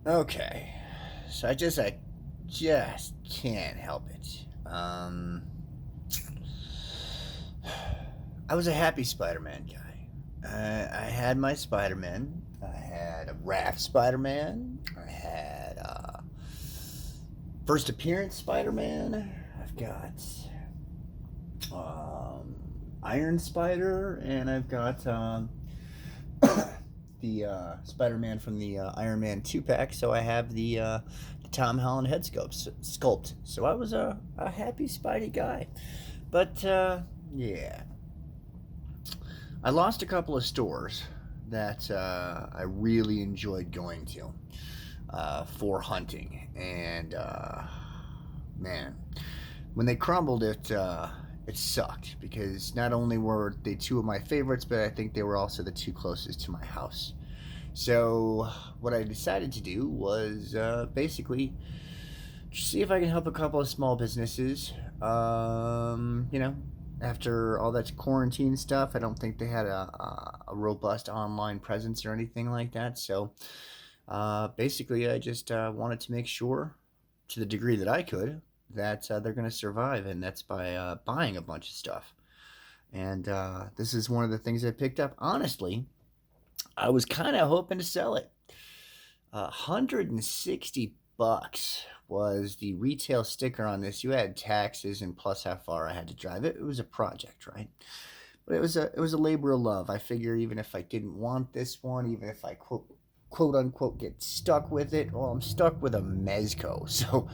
Okay, so I just can't help it. I was a happy Spider-Man guy. I had my Spider-Man. I had a Raph Spider-Man. I had first appearance Spider-Man. I've got um, Iron Spider, and I've got the Spider-Man from the Iron Man 2 pack. So I have the Tom Holland head sculpt. So I was a happy Spidey guy. But yeah, I lost a couple of stores that I really enjoyed going to for hunting, and man, when they crumbled, it sucked because not only were they two of my favorites, but I think they were also the two closest to my house. So what I decided to do was basically see if I can help a couple of small businesses. After all that quarantine stuff, I don't think they had a robust online presence or anything like that. So basically, I just wanted to make sure, to the degree that I could, that they're going to survive, and that's by buying a bunch of stuff. And this is one of the things I picked up. Honestly, I was kind of hoping to sell it. $160 was the retail sticker on this. You had taxes and plus how far I had to drive it. It was a project, right? But it was a labor of love. I figure even if I didn't want this one, even if I quote unquote get stuck with it, well, I'm stuck with a Mezco, so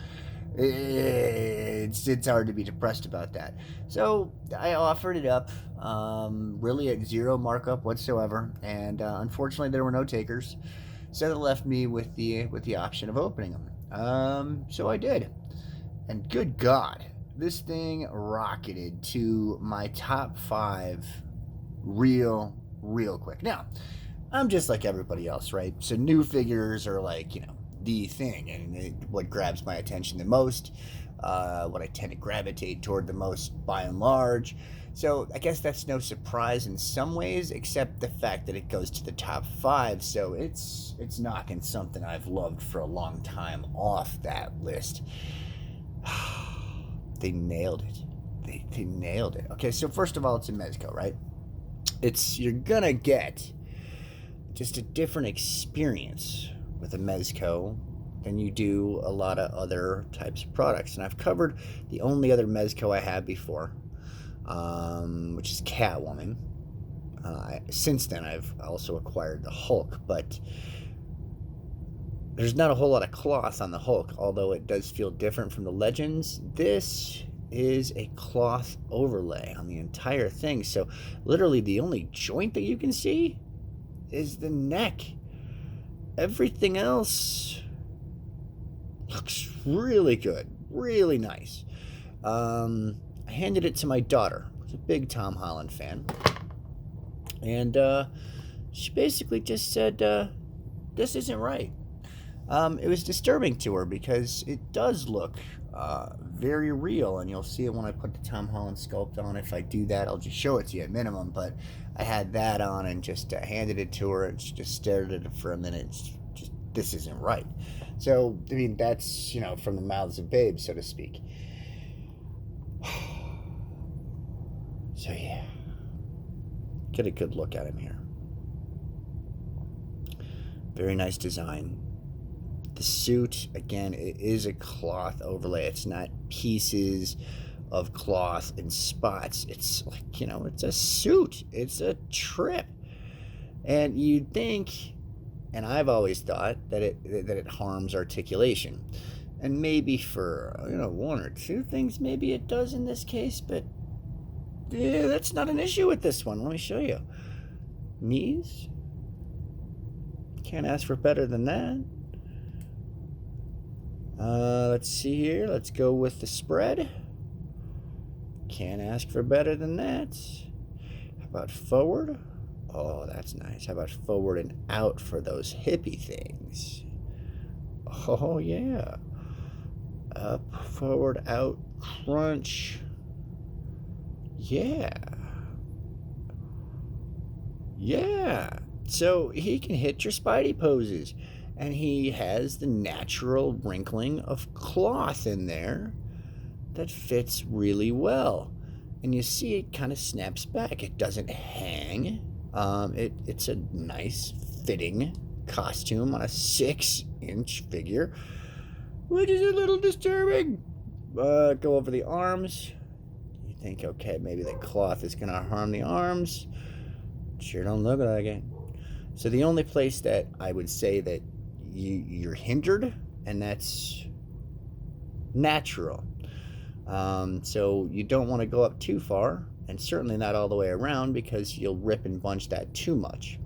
it's hard to be depressed about that. So I offered it up, really at zero markup whatsoever, and unfortunately there were no takers. So that left me with the option of opening them. So I did, and good God, this thing rocketed to my top five real quick. Now, I'm just like everybody else, right? So new figures are like, the thing, and what grabs my attention the most, what I tend to gravitate toward the most by and large. So I guess that's no surprise in some ways, except the fact that it goes to the top five. So it's knocking something I've loved for a long time off that list. They nailed it. They nailed it. Okay, so first of all, it's a Mezco, right? You're gonna get just a different experience with a Mezco than you do a lot of other types of products. And I've covered the only other Mezco I had before, which is Catwoman. Since then, I've also acquired the Hulk, but there's not a whole lot of cloth on the Hulk, although it does feel different from the Legends. This is a cloth overlay on the entire thing, so literally the only joint that you can see is the neck. Everything else looks really good, really nice. I handed it to my daughter, who's a big Tom Holland fan, and she basically just said, "This isn't right." It was disturbing to her because it does look very real, and you'll see it when I put the Tom Holland sculpt on. If I do that, I'll just show it to you at minimum. But I had that on and just handed it to her, and she just stared at it for a minute. It's just, this isn't right. So I mean, that's from the mouths of babes, so to speak. So yeah, get a good look at him here. Very nice design. The suit, again, it is a cloth overlay. It's not pieces of cloth and spots. It's like, it's a suit. It's a trip. And you'd think, and I've always thought, that it harms articulation. And maybe for, one or two things, maybe it does in this case, but yeah, that's not an issue with this one. Let me show you. Knees. Can't ask for better than that. Let's see here. Let's go with the spread. Can't ask for better than that. How about forward? Oh, that's nice. How about forward and out for those hippie things? Oh, yeah. Up, forward, out, crunch. Yeah. Yeah. So he can hit your Spidey poses. and he has the natural wrinkling of cloth in there that fits really well. And you see it kind of snaps back. It doesn't hang. It's a nice fitting costume on a 6-inch figure, which is a little disturbing. Go over the arms. You think, okay, maybe the cloth is going to harm the arms. Sure don't look like it. So the only place that I would say that you're hindered, and that's natural. So you don't want to go up too far, and certainly not all the way around, because you'll rip and bunch that too much.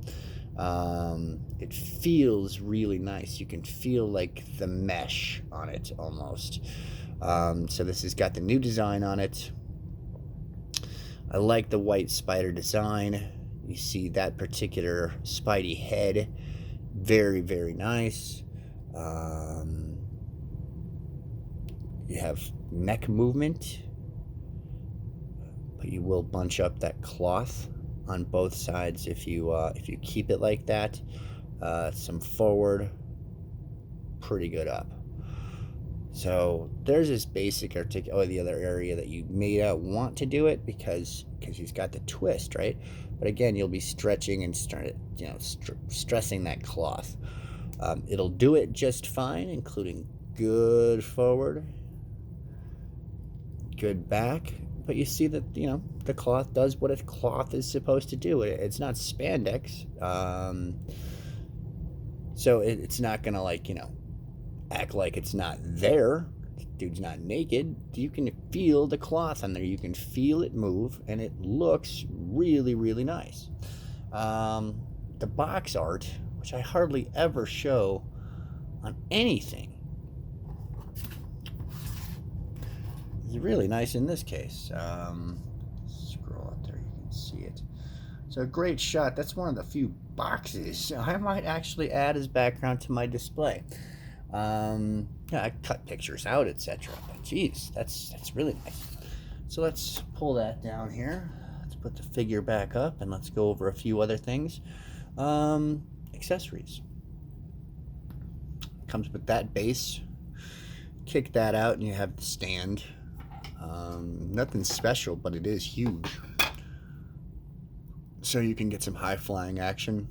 It feels really nice. You can feel like the mesh on it almost. So this has got the new design on it. I like the white spider design. You see that particular Spidey head. Very, very nice. You have neck movement, but you will bunch up that cloth on both sides if you keep it like that. Some forward, pretty good up. So there's this basic the other area that you may not want to do it because he's got the twist, right? But again, you'll be stretching and stressing that cloth. It'll do it just fine, including good forward, good back. But you see that the cloth does what a cloth is supposed to do. It's not spandex, so it's not gonna act like it's not there. Dude's not naked. You can feel the cloth on there. You can feel it move, and it looks really, really nice. The box art, which I hardly ever show on anything, is really nice in this case. Scroll up there, you can see it. So a great shot. That's one of the few boxes I might actually add as background to my display. I cut pictures out, etc. But geez, that's really nice. So let's pull that down here. Let's put the figure back up, and let's go over a few other things. Accessories. Comes with that base. Kick that out, and you have the stand. Nothing special, but it is huge. So you can get some high flying action.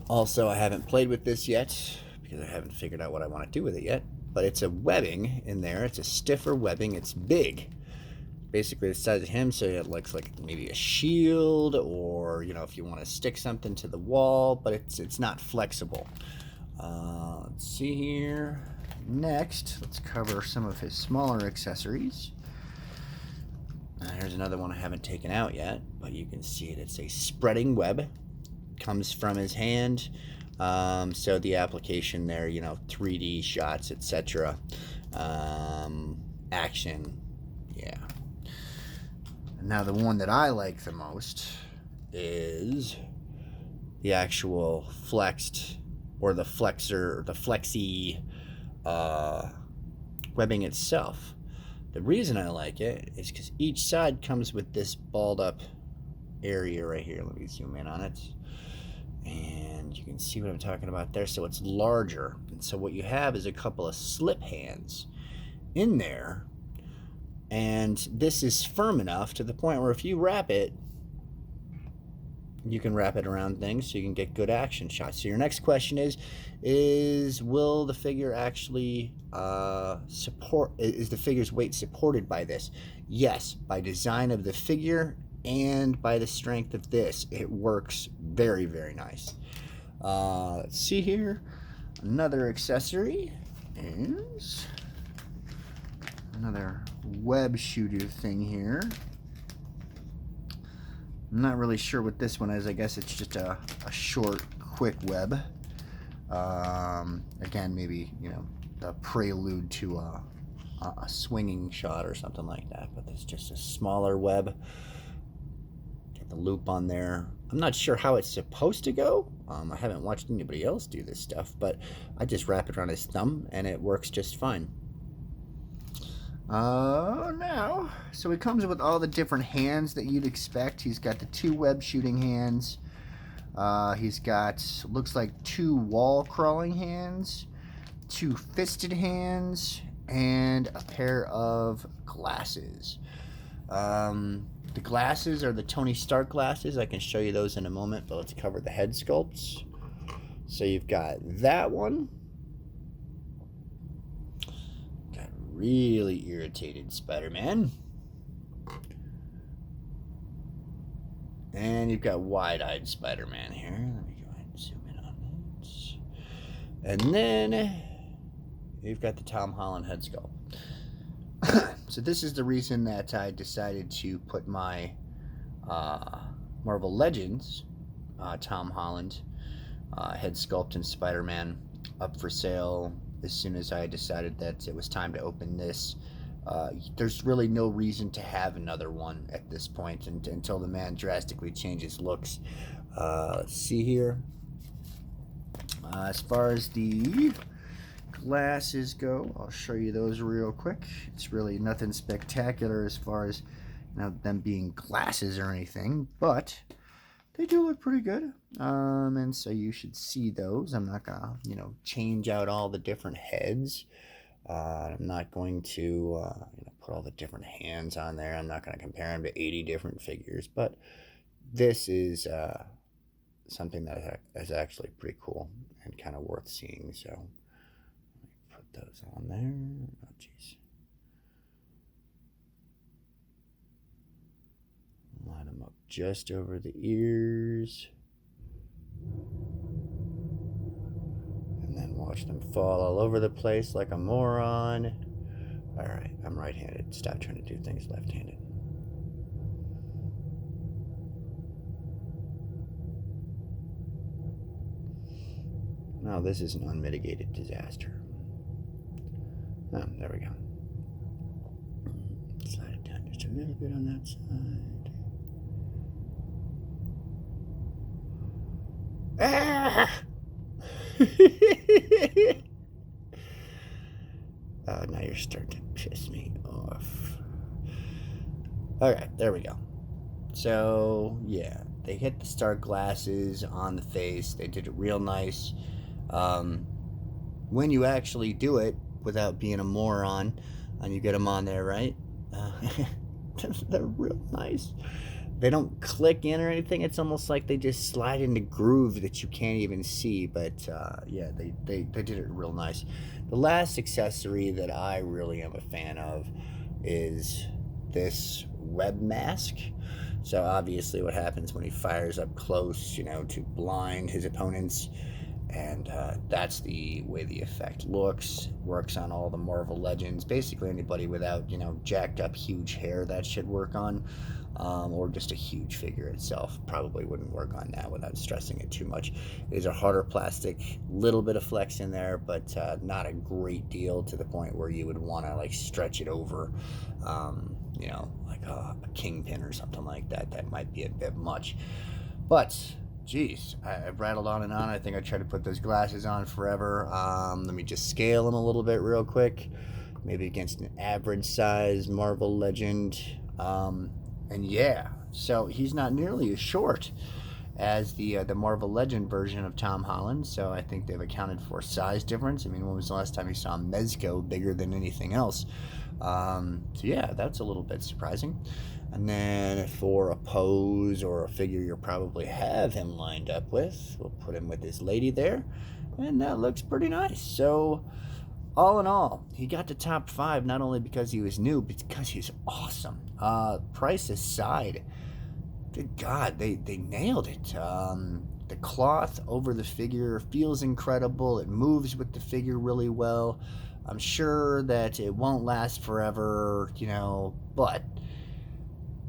Also, I haven't played with this yet because I haven't figured out what I want to do with it yet, but it's a webbing in there. It's a stiffer webbing. It's big, basically the size of him, so it looks like maybe a shield, or if you want to stick something to the wall, but it's not flexible. Let's see here. Next, let's cover some of his smaller accessories. Here's another one I haven't taken out yet, but you can see it. It's a spreading web. Comes from his hand. So the application there, 3D shots, etc. Action. Yeah. Now the one that I like the most is the actual flexed, or the flexor, or the flexy webbing itself. The reason I like it is because each side comes with this balled up area right here. Let me zoom in on it, and you can see what I'm talking about there. So it's larger, and so what you have is a couple of slip hands in there, and this is firm enough to the point where if you wrap it, you can wrap it around things so you can get good action shots. So your next question is will the figure actually is the figure's weight supported by this? Yes, by design of the figure and by the strength of this, it works very, very nice. Let's see here. Another accessory is another web shooter thing here. I'm not really sure what this one is. I guess it's just a short, quick web. Again, maybe, the prelude to a swinging shot or something like that. But it's just a smaller web. Get the loop on there. I'm not sure how it's supposed to go. I haven't watched anybody else do this stuff, but I just wrap it around his thumb and it works just fine. Now, so it comes with all the different hands that you'd expect. He's got the 2 web shooting hands. He's got, looks like 2 wall crawling hands, 2 fisted hands, and a pair of glasses. The glasses are the Tony Stark glasses. I can show you those in a moment, but let's cover the head sculpts. So you've got that one. Got really irritated Spider-Man. And you've got wide-eyed Spider-Man here. Let me go ahead and zoom in on that. And then you've got the Tom Holland head sculpt. So this is the reason that I decided to put my Marvel Legends Tom Holland head sculpt and Spider-Man up for sale as soon as I decided that it was time to open this. There's really no reason to have another one at this point until the man drastically changes looks. Let's see here. As far as the glasses go, I'll show you those real quick. It's really nothing spectacular as far as them being glasses or anything, but they do look pretty good. And so you should see those. I'm not gonna, change out all the different heads. I'm not going to put all the different hands on there. I'm not going to compare them to 80 different figures, but this is something that is actually pretty cool and kind of worth seeing. So let me put those on there. Oh, jeez. Line them up just over the ears. And then watch them fall all over the place like a moron. Alright, I'm right-handed. Stop trying to do things left-handed. Now this is an unmitigated disaster. Oh, there we go. Slide it down just a little bit on that side. Ah! Oh, now you're starting to piss me off. Alright, there we go. So, yeah, they hit the Stark glasses on the face. They did it real nice. When you actually do it without being a moron, and you get them on there, right? They're real nice. They don't click in or anything. It's almost like they just slide into groove that you can't even see. But yeah, they did it real nice. The last accessory that I really am a fan of is this web mask. So obviously what happens when he fires up close, to blind his opponents. And that's the way the effect looks. Works on all the Marvel Legends. Basically anybody without, jacked up huge hair that should work on. Or just a huge figure itself. Probably wouldn't work on that without stressing it too much. It is a harder plastic, little bit of flex in there, but not a great deal to the point where you would want to stretch it over, like a kingpin or something like that. That might be a bit much. But geez, I've rattled on and on. I think I tried to put those glasses on forever. Let me just scale them a little bit real quick. Maybe against an average size Marvel Legend. And yeah, so he's not nearly as short as the Marvel Legend version of Tom Holland. So I think they've accounted for size difference. I mean, when was the last time you saw Mezco bigger than anything else? So yeah, that's a little bit surprising. And then for a pose or a figure you'll probably have him lined up with, we'll put him with his lady there. And that looks pretty nice. So all in all, he got to top 5 not only because he was new, but because he's awesome. Price aside, good God, they nailed it. The cloth over the figure feels incredible. It moves with the figure really well. I'm sure that it won't last forever, but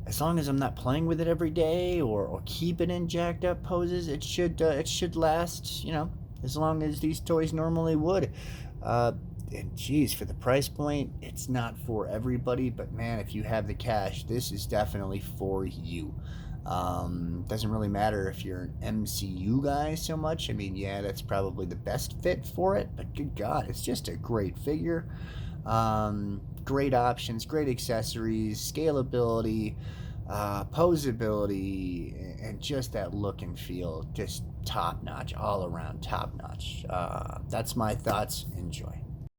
as long as I'm not playing with it every day or keep it in jacked up poses, it should last, as long as these toys normally would. And geez, for the price point, it's not for everybody, but man, if you have the cash, this is definitely for you. Doesn't really matter if you're an MCU guy so much. I mean, yeah, that's probably the best fit for it, but good God, it's just a great figure. great options, great accessories, scalability, posability, and just that look and feel, just top notch, all around top notch. That's my thoughts. Enjoy.